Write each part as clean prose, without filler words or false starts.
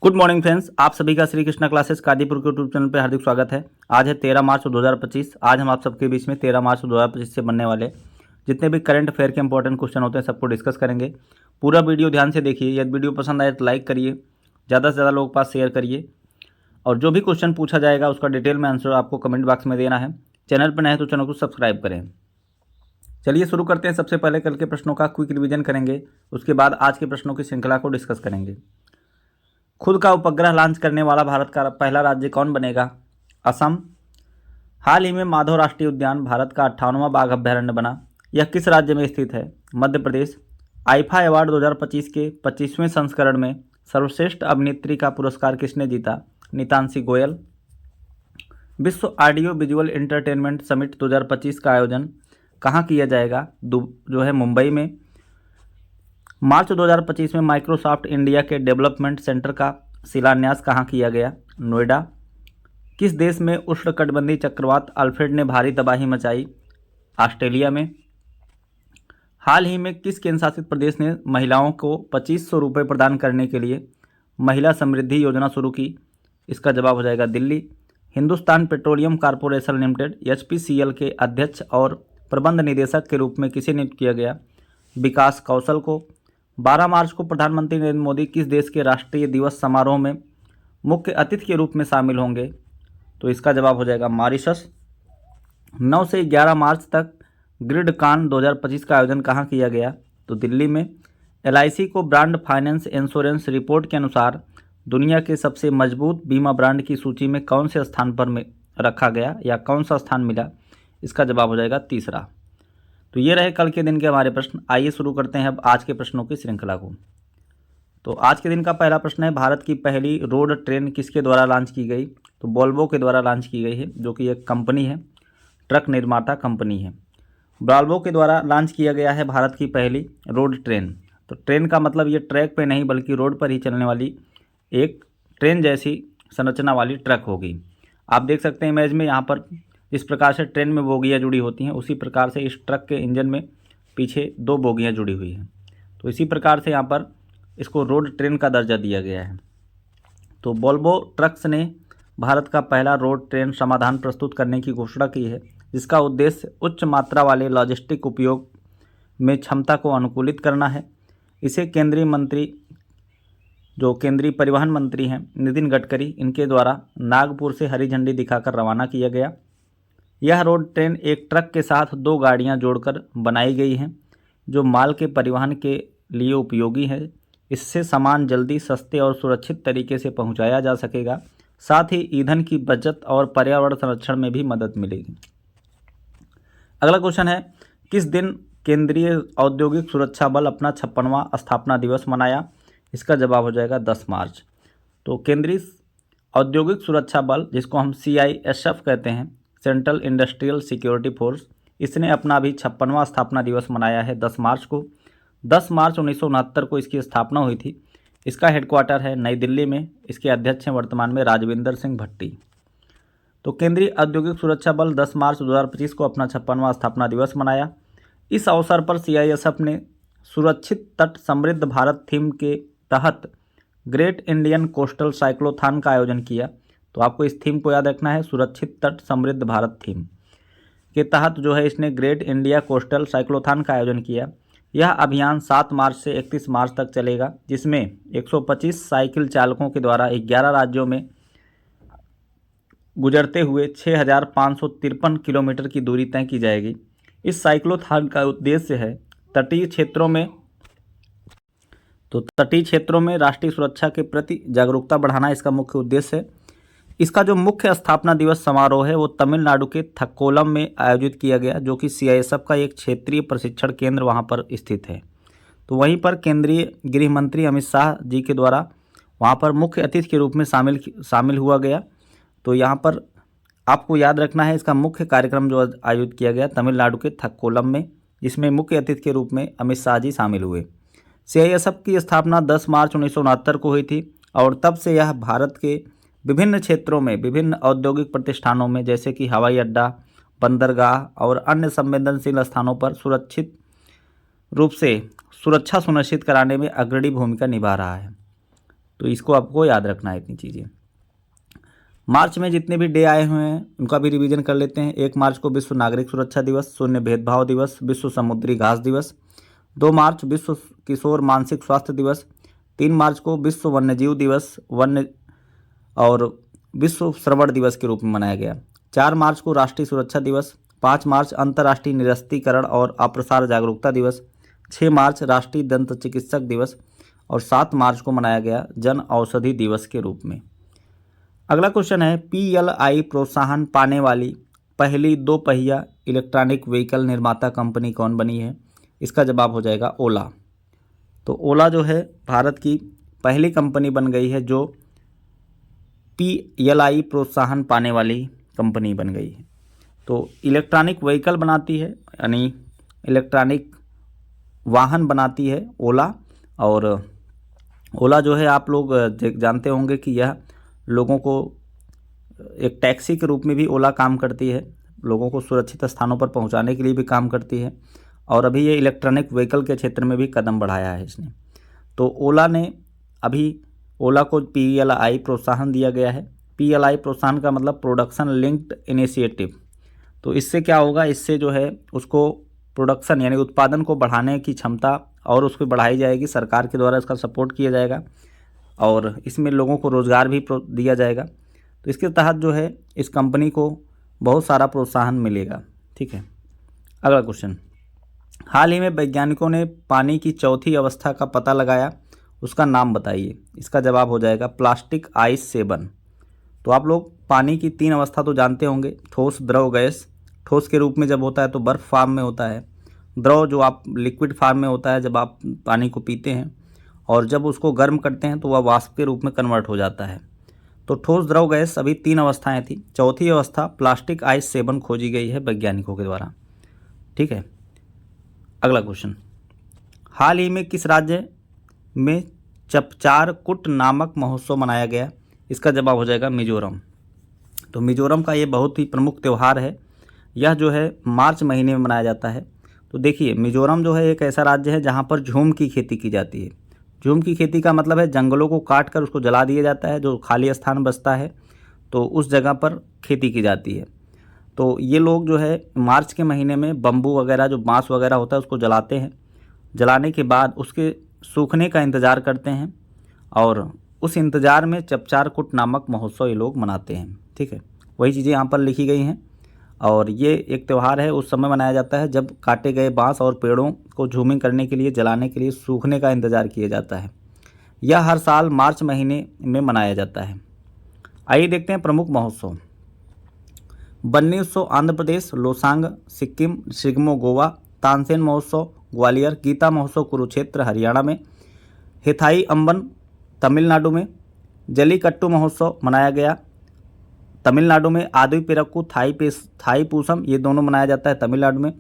Good morning friends, आप सभी का श्री कृष्णा क्लासेस कादीपुर के यूट्यूब चैनल पर हार्दिक स्वागत है। आज है 13 मार्च 2025। आज हम आप सबके बीच में 13 मार्च 2025 से बनने वाले जितने भी करंट अफेयर के इंपॉर्टेंट क्वेश्चन होते हैं सबको डिस्कस करेंगे। पूरा वीडियो ध्यान से देखिए। यदि वीडियो पसंद आए तो लाइक करिए, ज़्यादा से ज़्यादा लोगों के पास शेयर करिए और जो भी क्वेश्चन पूछा जाएगा उसका डिटेल में आंसर आपको कमेंट बॉक्स में देना है। चैनल पर नए हैं तो चैनल को सब्सक्राइब करें। चलिए शुरू करते हैं। सबसे पहले कल के प्रश्नों का क्विक रिवीजन करेंगे, उसके बाद आज के प्रश्नों की श्रृंखला को डिस्कस करेंगे। खुद का उपग्रह लॉन्च करने वाला भारत का पहला राज्य कौन बनेगा? असम। हाल ही में माधव राष्ट्रीय उद्यान भारत का 58वां बाघ अभ्यारण्य बना। यह किस राज्य में स्थित है? मध्य प्रदेश। आईफा अवार्ड 2025 के 25वें संस्करण में सर्वश्रेष्ठ अभिनेत्री का पुरस्कार किसने जीता? नीतांशी गोयल। विश्व ऑडियो विजुअल एंटरटेनमेंट समिट 2025 का आयोजन कहाँ किया जाएगा? जो है मुंबई में। मार्च 2025 में माइक्रोसॉफ्ट इंडिया के डेवलपमेंट सेंटर का शिलान्यास कहाँ किया गया? नोएडा। किस देश में उष्णकटिबंधीय चक्रवात अल्फ्रेड ने भारी तबाही मचाई? ऑस्ट्रेलिया में। हाल ही में किस केंद्र शासित प्रदेश ने महिलाओं को 2500 रुपये प्रदान करने के लिए महिला समृद्धि योजना शुरू की? इसका जवाब हो जाएगा Delhi. Hindustan petroleum corporation limited HPCL के अध्यक्ष और प्रबंध निदेशक के रूप में किसे नियुक्त किया गया? विकास कौशल को। 12 मार्च को प्रधानमंत्री नरेंद्र मोदी किस देश के राष्ट्रीय दिवस समारोह में मुख्य अतिथि के रूप में शामिल होंगे? तो इसका जवाब हो जाएगा मॉरिशस। 9 से 11 मार्च तक ग्रिडकॉन 2025 का आयोजन कहाँ किया गया? तो दिल्ली में। LIC को ब्रांड फाइनेंस इंश्योरेंस रिपोर्ट के अनुसार दुनिया के सबसे मजबूत बीमा ब्रांड की सूची में कौन से स्थान पर रखा गया या कौन सा स्थान मिला? इसका जवाब हो जाएगा तीसरा। तो ये रहे कल के दिन के हमारे प्रश्न। आइए शुरू करते हैं अब आज के प्रश्नों की श्रृंखला को। तो आज के दिन का पहला प्रश्न है, भारत की पहली रोड ट्रेन किसके द्वारा लॉन्च की गई? तो वोल्वो के द्वारा लॉन्च की गई है, जो कि एक कंपनी है, ट्रक निर्माता कंपनी है। वोल्वो के द्वारा लॉन्च किया गया है भारत की पहली रोड ट्रेन। तो ट्रेन का मतलब ये ट्रैक पे नहीं बल्कि रोड पर ही चलने वाली एक ट्रेन जैसी संरचना वाली ट्रक होगी। आप देख सकते हैं इमेज में, यहाँ पर जिस प्रकार से ट्रेन में बोगियाँ जुड़ी होती हैं उसी प्रकार से इस ट्रक के इंजन में पीछे 2 बोगियाँ जुड़ी हुई हैं। तो इसी प्रकार से यहाँ पर इसको रोड ट्रेन का दर्जा दिया गया है। तो वोल्वो ट्रक्स ने भारत का पहला रोड ट्रेन समाधान प्रस्तुत करने की घोषणा की है, जिसका उद्देश्य उच्च मात्रा वाले लॉजिस्टिक उपयोग में क्षमता को अनुकूलित करना है। इसे केंद्रीय परिवहन मंत्री हैं नितिन गडकरी, इनके द्वारा नागपुर से हरी झंडी दिखाकर रवाना किया गया। यह रोड ट्रेन एक ट्रक के साथ 2 गाड़ियां जोड़कर बनाई गई हैं, जो माल के परिवहन के लिए उपयोगी है। इससे सामान जल्दी, सस्ते और सुरक्षित तरीके से पहुंचाया जा सकेगा। साथ ही ईंधन की बचत और पर्यावरण संरक्षण में भी मदद मिलेगी। अगला क्वेश्चन है, किस दिन केंद्रीय औद्योगिक सुरक्षा बल अपना 56वां स्थापना दिवस मनाया? इसका जवाब हो जाएगा 10 मार्च। तो केंद्रीय औद्योगिक सुरक्षा बल, जिसको हम CISF कहते हैं, सेंट्रल इंडस्ट्रियल सिक्योरिटी फोर्स, इसने अपना भी 56वां स्थापना दिवस मनाया है 10 मार्च को। 10 मार्च 1969 को इसकी स्थापना हुई थी। इसका हेडक्वार्टर है नई दिल्ली में। इसके अध्यक्ष हैं वर्तमान में राजविंदर सिंह भट्टी। तो केंद्रीय औद्योगिक सुरक्षा बल 10 मार्च 2025 को अपना 56वां स्थापना दिवस मनाया। इस अवसर पर CISF ने सुरक्षित तट समृद्ध भारत थीम के तहत ग्रेट इंडियन कोस्टल साइक्लोथॉन का आयोजन किया। तो आपको इस थीम को याद रखना है, सुरक्षित तट समृद्ध भारत थीम के तहत जो है इसने ग्रेट इंडिया कोस्टल साइक्लोथॉन का आयोजन किया। यह अभियान 7 मार्च से 31 मार्च तक चलेगा, जिसमें 125 साइकिल चालकों के द्वारा 11 राज्यों में गुजरते हुए 6553 किलोमीटर की दूरी तय की जाएगी। इस साइक्लोथॉन का उद्देश्य है तटीय क्षेत्रों में राष्ट्रीय सुरक्षा के प्रति जागरूकता बढ़ाना इसका मुख्य उद्देश्य है। इसका जो मुख्य स्थापना दिवस समारोह है वो तमिलनाडु के थक्कोलम में आयोजित किया गया, जो कि CISF का एक क्षेत्रीय प्रशिक्षण केंद्र वहां पर स्थित है। तो वहीं पर केंद्रीय गृह मंत्री अमित शाह जी के द्वारा वहां पर मुख्य अतिथि के रूप में शामिल हुआ गया। तो यहाँ पर आपको याद रखना है, इसका मुख्य कार्यक्रम जो आयोजित किया गया तमिलनाडु के थक्कोलम में, जिसमें मुख्य अतिथि के रूप में अमित शाह जी शामिल हुए। CISF की स्थापना 10 मार्च 1969 को हुई थी और तब से यह भारत के विभिन्न क्षेत्रों में विभिन्न औद्योगिक प्रतिष्ठानों में, जैसे कि हवाई अड्डा, बंदरगाह और अन्य संवेदनशील स्थानों पर सुरक्षित रूप से सुरक्षा सुनिश्चित कराने में अग्रणी भूमिका निभा रहा है। तो इसको आपको याद रखना है इतनी चीज़ें। मार्च में जितने भी डे आए हुए हैं उनका भी रिवीजन कर लेते हैं। 1 मार्च को विश्व नागरिक सुरक्षा दिवस, शून्य भेदभाव दिवस, विश्व समुद्री घास दिवस। 2 मार्च विश्व किशोर मानसिक स्वास्थ्य दिवस। 3 मार्च को विश्व वन्यजीव दिवस और विश्व श्रवण दिवस के रूप में मनाया गया। 4 मार्च को राष्ट्रीय सुरक्षा दिवस। 5 मार्च अंतर्राष्ट्रीय निरस्तीकरण और अप्रसार जागरूकता दिवस। 6 मार्च राष्ट्रीय दंत चिकित्सक दिवस और 7 मार्च को मनाया गया जन औषधि दिवस के रूप में। अगला क्वेश्चन है, PLI प्रोत्साहन पाने वाली पहली 2 पहिया इलेक्ट्रॉनिक व्हीकल निर्माता कंपनी कौन बनी है? इसका जवाब हो जाएगा ओला। तो ओला जो है भारत की पहली कंपनी बन गई है जो PLI प्रोत्साहन पाने वाली कंपनी बन गई है। तो इलेक्ट्रॉनिक व्हीकल बनाती है, यानी इलेक्ट्रॉनिक वाहन बनाती है ओला। और ओला जो है आप लोग जानते होंगे कि यह लोगों को एक टैक्सी के रूप में भी ओला काम करती है, लोगों को सुरक्षित स्थानों पर पहुंचाने के लिए भी काम करती है। और अभी ये इलेक्ट्रॉनिक व्हीकल के क्षेत्र में भी कदम बढ़ाया है इसने। तो ओला को PLI प्रोत्साहन दिया गया है। PLI प्रोत्साहन का मतलब प्रोडक्शन लिंक्ड इनिशिएटिव। तो इससे क्या होगा, इससे जो है उसको प्रोडक्शन यानी उत्पादन को बढ़ाने की क्षमता और उसको बढ़ाई जाएगी, सरकार के द्वारा इसका सपोर्ट किया जाएगा और इसमें लोगों को रोज़गार भी दिया जाएगा। तो इसके तहत जो है इस कंपनी को बहुत सारा प्रोत्साहन मिलेगा। ठीक है, अगला क्वेश्चन, हाल ही में वैज्ञानिकों ने पानी की चौथी अवस्था का पता लगाया, उसका नाम बताइए। इसका जवाब हो जाएगा प्लास्टिक आइस सेवन। तो आप लोग पानी की 3 अवस्था तो जानते होंगे, ठोस, द्रव, गैस। ठोस के रूप में जब होता है तो बर्फ फॉर्म में होता है। द्रव जो आप लिक्विड फॉर्म में होता है जब आप पानी को पीते हैं, और जब उसको गर्म करते हैं तो वह वाष्प के रूप में कन्वर्ट हो जाता है। तो ठोस, द्रव, गैस अभी 3 अवस्थाएं थी। चौथी अवस्था प्लास्टिक आइस सेवन खोजी गई है वैज्ञानिकों के द्वारा। ठीक है, अगला क्वेश्चन, हाल ही में किस राज्य में चपचार कुट नामक महोत्सव मनाया गया? इसका जवाब हो जाएगा मिजोरम। तो मिजोरम का ये बहुत ही प्रमुख त्यौहार है, यह जो है मार्च महीने में मनाया जाता है। तो देखिए, मिजोरम जो है एक ऐसा राज्य है जहाँ पर झूम की खेती की जाती है। झूम की खेती का मतलब है जंगलों को काट कर उसको जला दिया जाता है, जो खाली स्थान बचता है तो उस जगह पर खेती की जाती है। तो ये लोग जो है मार्च के महीने में बम्बू वगैरह, जो बांस वगैरह होता है, उसको जलाते हैं। जलाने के बाद उसके सूखने का इंतज़ार करते हैं और उस इंतज़ार में चपचार कुट नामक महोत्सव ये लोग मनाते हैं। ठीक है, वही चीज़ें यहाँ पर लिखी गई हैं। और ये एक त्यौहार है, उस समय मनाया जाता है जब काटे गए बांस और पेड़ों को झूमिंग करने के लिए, जलाने के लिए सूखने का इंतज़ार किया जाता है। यह हर साल मार्च महीने में मनाया जाता है। आइए देखते हैं प्रमुख महोत्सव। बन्नी उत्सव आंध्र प्रदेश, लोसांग सिक्किम, शिग्मो गोवा, तानसेन महोत्सव ग्वालियर, गीता महोत्सव कुरुक्षेत्र हरियाणा में, हिथाई अम्बन तमिलनाडु में, जलीकट्टू महोत्सव मनाया गया तमिलनाडु में, आदि पिरक्कू थाई पूसम ये दोनों मनाया जाता है तमिलनाडु में,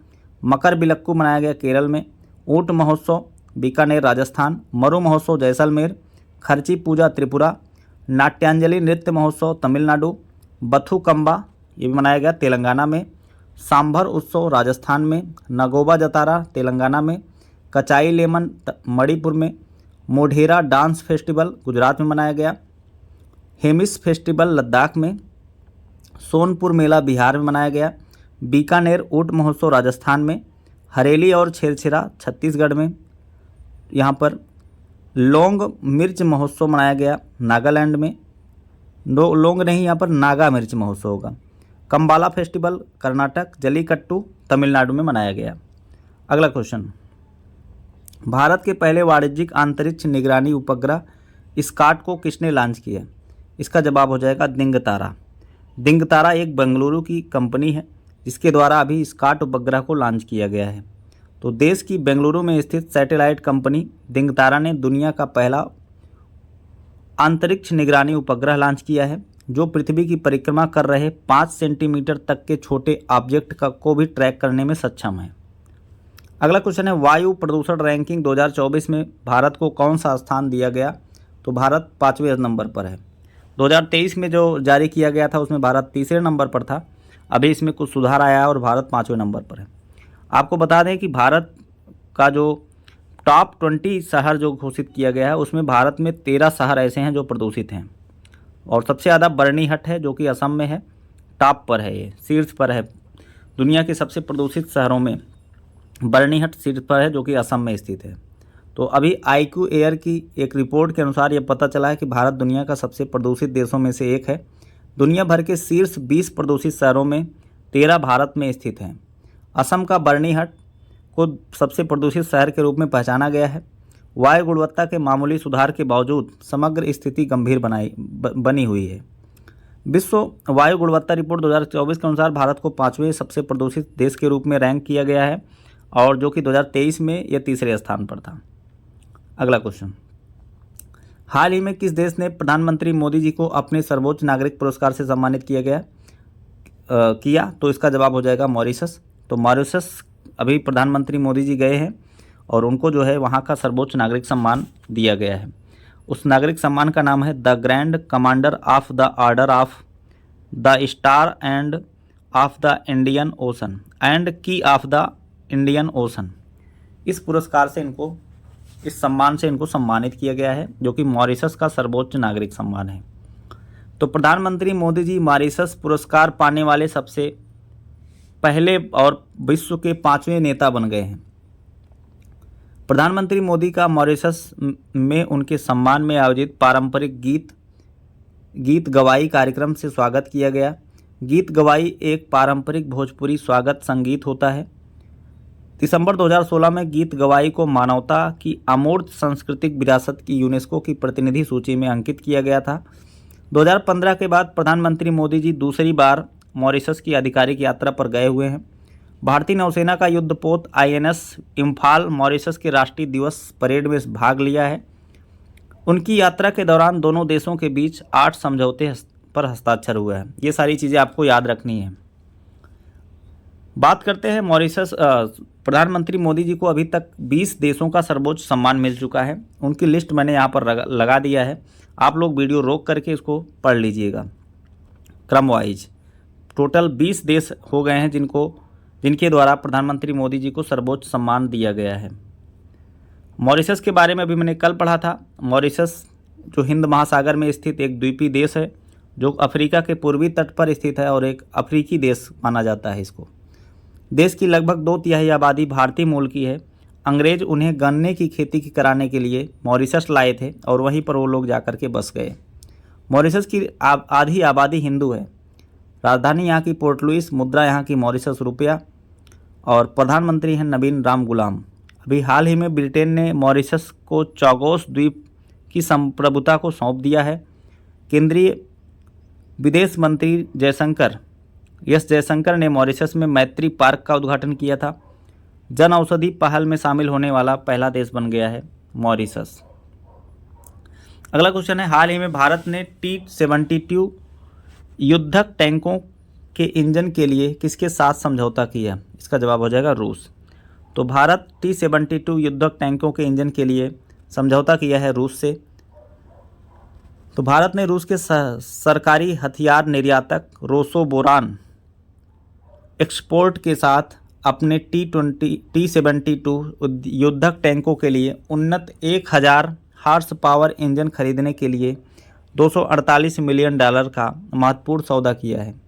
मकर बिलक्कू मनाया गया केरल में, ऊंट महोत्सव बीकानेर राजस्थान, मरु महोत्सव जैसलमेर, खर्ची पूजा त्रिपुरा, नाट्यांजलि नृत्य महोत्सव तमिलनाडु, बथुकम्बा ये भी मनाया गया तेलंगाना में, सांभर उत्सव राजस्थान में, नगोबा जतारा तेलंगाना में, कचाई लेमन मणिपुर में, मोढेरा डांस फेस्टिवल गुजरात में मनाया गया, हेमिस फेस्टिवल लद्दाख में, सोनपुर मेला बिहार में मनाया गया, बीकानेर ऊंट महोत्सव राजस्थान में, हरेली और छेरछेरा छत्तीसगढ़ में, यहाँ पर लौंग मिर्च महोत्सव मनाया गया नागालैंड में, लौंग नहीं, यहाँ पर नागा मिर्च महोत्सव होगा, कंबाला फेस्टिवल कर्नाटक, जलीकट्टू तमिलनाडु में मनाया गया। अगला क्वेश्चन, भारत के पहले वाणिज्यिक अंतरिक्ष निगरानी उपग्रह स्काट को किसने लॉन्च किया? इसका जवाब हो जाएगा दिंगतारा। दिंगतारा एक बेंगलुरु की कंपनी है जिसके द्वारा अभी स्काट उपग्रह को लॉन्च किया गया है। तो देश की बेंगलुरु में स्थित सैटेलाइट कंपनी दिंगतारा ने दुनिया का पहला अंतरिक्ष निगरानी उपग्रह लॉन्च किया है जो पृथ्वी की परिक्रमा कर रहे 5 सेंटीमीटर तक के छोटे ऑब्जेक्ट को भी ट्रैक करने में सक्षम है। अगला क्वेश्चन है, वायु प्रदूषण रैंकिंग 2024 में भारत को कौन सा स्थान दिया गया? तो भारत 5वें नंबर पर है। 2023 में जो जारी किया गया था उसमें भारत 3रे नंबर पर था, अभी इसमें कुछ सुधार आया है और भारत 5वें नंबर पर है। आपको बता दें कि भारत का जो टॉप 20 शहर जो घोषित किया गया है उसमें भारत में 13 शहर ऐसे हैं जो प्रदूषित हैं, और सबसे ज़्यादा बर्नीहट है जो कि असम में है, टॉप पर है, ये शीर्ष पर है। दुनिया के सबसे प्रदूषित शहरों में बर्नीहट शीर्ष पर है जो कि असम में स्थित है। तो अभी IQ एयर की एक रिपोर्ट के अनुसार ये पता चला है कि भारत दुनिया का सबसे प्रदूषित देशों में से एक है। दुनिया भर के शीर्ष 20 प्रदूषित शहरों में 13 भारत में स्थित हैं। असम का बर्नीहट को सबसे प्रदूषित शहर के रूप में पहचाना गया है। वायु गुणवत्ता के मामूली सुधार के बावजूद समग्र स्थिति गंभीर बनी हुई है। विश्व वायु गुणवत्ता रिपोर्ट 2024 के अनुसार भारत को 5वें सबसे प्रदूषित देश के रूप में रैंक किया गया है, और जो कि 2023 में यह तीसरे स्थान पर था। अगला क्वेश्चन, हाल ही में किस देश ने प्रधानमंत्री मोदी जी को अपने सर्वोच्च नागरिक पुरस्कार से सम्मानित किया? तो इसका जवाब हो जाएगा मॉरिशस। तो मॉरिशस अभी प्रधानमंत्री मोदी जी गए हैं और उनको जो है वहाँ का सर्वोच्च नागरिक सम्मान दिया गया है। उस नागरिक सम्मान का नाम है the grand commander of the order of the star end of the Indian ocean and की ऑफ द इंडियन ओशन। इस पुरस्कार से इस सम्मान से इनको सम्मानित किया गया है, जो कि मॉरिशस का सर्वोच्च नागरिक सम्मान है। तो प्रधानमंत्री मोदी जी मॉरिशस पुरस्कार पाने वाले सबसे पहले और विश्व के 5वें नेता बन गए हैं। प्रधानमंत्री मोदी का मॉरिशस में उनके सम्मान में आयोजित पारंपरिक गीत गवाई कार्यक्रम से स्वागत किया गया। गीत गवाई एक पारंपरिक भोजपुरी स्वागत संगीत होता है। दिसंबर 2016 में गीत गवाई को मानवता की अमूर्त सांस्कृतिक विरासत की यूनेस्को की प्रतिनिधि सूची में अंकित किया गया था। 2015 के बाद प्रधानमंत्री मोदी जी दूसरी बार मॉरिशस की आधिकारिक यात्रा पर गए हुए हैं। भारतीय नौसेना का युद्धपोत INS इम्फाल मॉरिशस के राष्ट्रीय दिवस परेड में भाग लिया है। उनकी यात्रा के दौरान दोनों देशों के बीच 8 समझौते पर हस्ताक्षर हुए हैं। ये सारी चीज़ें आपको याद रखनी है। बात करते हैं मॉरिशस। प्रधानमंत्री मोदी जी को अभी तक 20 देशों का सर्वोच्च सम्मान मिल चुका है। उनकी लिस्ट मैंने यहाँ पर लगा दिया है, आप लोग वीडियो रोक करके इसको पढ़ लीजिएगा क्रम वाइज। टोटल 20 देश हो गए हैं जिनके द्वारा प्रधानमंत्री मोदी जी को सर्वोच्च सम्मान दिया गया है। मॉरिशस के बारे में अभी मैंने कल पढ़ा था। मॉरिशस जो हिंद महासागर में स्थित एक द्वीपीय देश है, जो अफ्रीका के पूर्वी तट पर स्थित है और एक अफ्रीकी देश माना जाता है इसको। देश की लगभग 2/3 आबादी भारतीय मूल की है। अंग्रेज उन्हें गन्ने की खेती कराने के लिए मॉरिशस लाए थे और वहीं पर वो लोग जाकर के बस गए। मॉरिशस की आधी आबादी हिंदू है। राजधानी यहाँ की पोर्ट लुइस, मुद्रा यहाँ की मॉरिशस रुपया, और प्रधानमंत्री हैं नवीन राम गुलाम। अभी हाल ही में ब्रिटेन ने मॉरिशस को चौगोस द्वीप की संप्रभुता को सौंप दिया है। केंद्रीय विदेश मंत्री एस जयशंकर ने मॉरिशस में मैत्री पार्क का उद्घाटन किया था। जन औषधि पहल में शामिल होने वाला पहला देश बन गया है मॉरिशस। अगला क्वेश्चन है, हाल ही में भारत ने T-72 युद्धक टैंकों के इंजन के लिए किसके साथ समझौता किया? इसका जवाब हो जाएगा रूस। तो भारत T-72 युद्धक टैंकों के इंजन के लिए समझौता किया है रूस से। तो भारत ने रूस के सरकारी हथियार निर्यातक रोसोबोरान एक्सपोर्ट के साथ अपने T-72 युद्धक टैंकों के लिए उन्नत 1000 हार्स पावर इंजन खरीदने के लिए $248 मिलियन का महत्वपूर्ण सौदा किया है।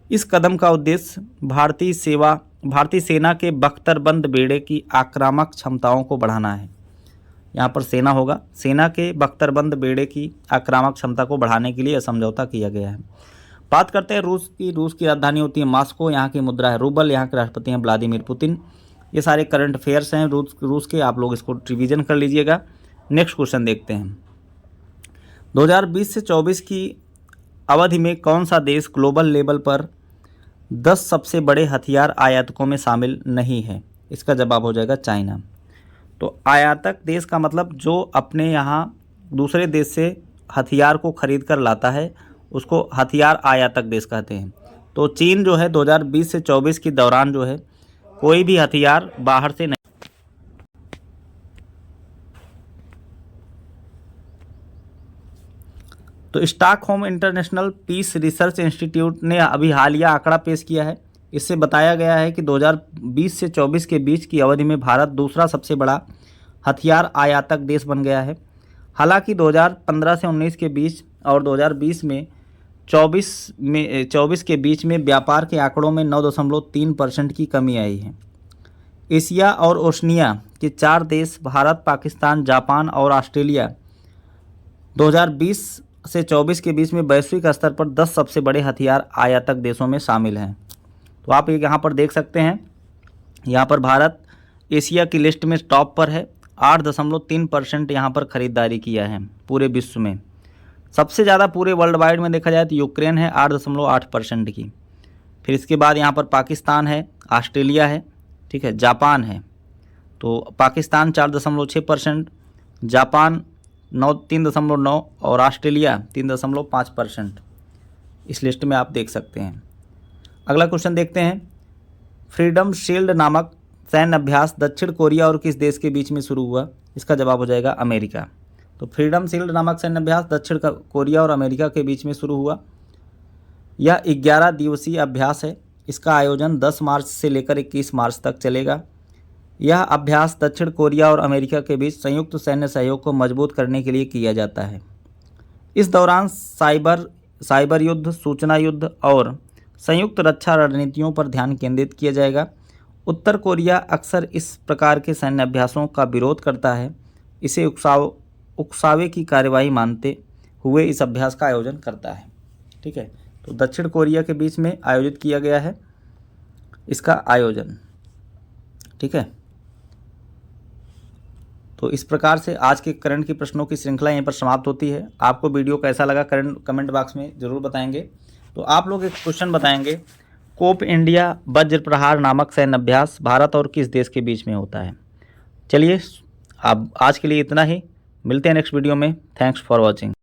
इस कदम का उद्देश्य भारतीय सेना के बख्तरबंद बेड़े की आक्रामक क्षमताओं को बढ़ाना है। यहाँ पर सेना होगा, सेना के बख्तरबंद बेड़े की आक्रामक क्षमता को बढ़ाने के लिए यह समझौता किया गया है। बात करते हैं रूस की राजधानी होती है मॉस्को, यहाँ की मुद्रा है रूबल, यहाँ के राष्ट्रपति हैं व्लादिमीर पुतिन। ये सारे करंट अफेयर्स हैं रूस के, आप लोग इसको रिवीजन कर लीजिएगा। नेक्स्ट क्वेश्चन देखते हैं, 2020 से 24 की अवधि में कौन सा देश ग्लोबल लेवल पर 10 सबसे बड़े हथियार आयातकों में शामिल नहीं है? इसका जवाब हो जाएगा चाइना। तो आयातक देश का मतलब जो अपने यहाँ दूसरे देश से हथियार को खरीद कर लाता है उसको हथियार आयातक देश कहते हैं। तो चीन जो है 2020 से 24 के दौरान जो है कोई भी हथियार बाहर से नहीं। तो Stockholm International Peace Research Institute ने अभी हालिया आंकड़ा पेश किया है। इससे बताया गया है कि 2020 से 24 के बीच की अवधि में भारत दूसरा सबसे बड़ा हथियार आयातक देश बन गया है। हालांकि 2015 से 19 के बीच और 2020 में 24 के बीच में व्यापार के आंकड़ों में 9.3% की कमी आई है। एशिया और ओशनिया के 4 देश भारत, पाकिस्तान, जापान और ऑस्ट्रेलिया 2020 से 24 के बीच में वैश्विक स्तर पर 10 सबसे बड़े हथियार आयातक देशों में शामिल हैं। तो आप यहाँ पर देख सकते हैं, यहाँ पर भारत एशिया की लिस्ट में टॉप पर है। 8.3% यहाँ पर खरीदारी किया है पूरे विश्व में। सबसे ज़्यादा पूरे वर्ल्ड वाइड में देखा जाए तो यूक्रेन है 8.8% की। फिर इसके बाद यहाँ पर पाकिस्तान है, ऑस्ट्रेलिया है, ठीक है, जापान है। तो पाकिस्तान 4.6%, जापान 3.9 और ऑस्ट्रेलिया 3.5% इस लिस्ट में आप देख सकते हैं। अगला क्वेश्चन देखते हैं। फ्रीडम शील्ड नामक सैन्य अभ्यास दक्षिण कोरिया और किस देश के बीच में शुरू हुआ? इसका जवाब हो जाएगा अमेरिका। तो फ्रीडम शील्ड नामक सैन्य अभ्यास दक्षिण कोरिया और अमेरिका के बीच में शुरू हुआ। यह 11 दिवसीय अभ्यास है। इसका आयोजन 10 मार्च से लेकर 21 मार्च तक चलेगा। यह अभ्यास दक्षिण कोरिया और अमेरिका के बीच संयुक्त सैन्य सहयोग को मजबूत करने के लिए किया जाता है। इस दौरान साइबर युद्ध, सूचना युद्ध और संयुक्त रक्षा रणनीतियों पर ध्यान केंद्रित किया जाएगा। उत्तर कोरिया अक्सर इस प्रकार के सैन्य अभ्यासों का विरोध करता है। इसे उकसावे की कार्यवाही मानते हुए इस अभ्यास का आयोजन करता है। ठीक है, तो दक्षिण कोरिया के बीच में आयोजित किया गया है इसका आयोजन। ठीक है, तो इस प्रकार से आज के करंट की प्रश्नों की श्रृंखला यहीं पर समाप्त होती है। आपको वीडियो कैसा लगा कमेंट बॉक्स में ज़रूर बताएंगे। तो आप लोग एक क्वेश्चन बताएंगे, कोप इंडिया वज्र प्रहार नामक सैन्य अभ्यास भारत और किस देश के बीच में होता है? चलिए अब आज के लिए इतना ही, मिलते हैं नेक्स्ट वीडियो में। Thanks for watching.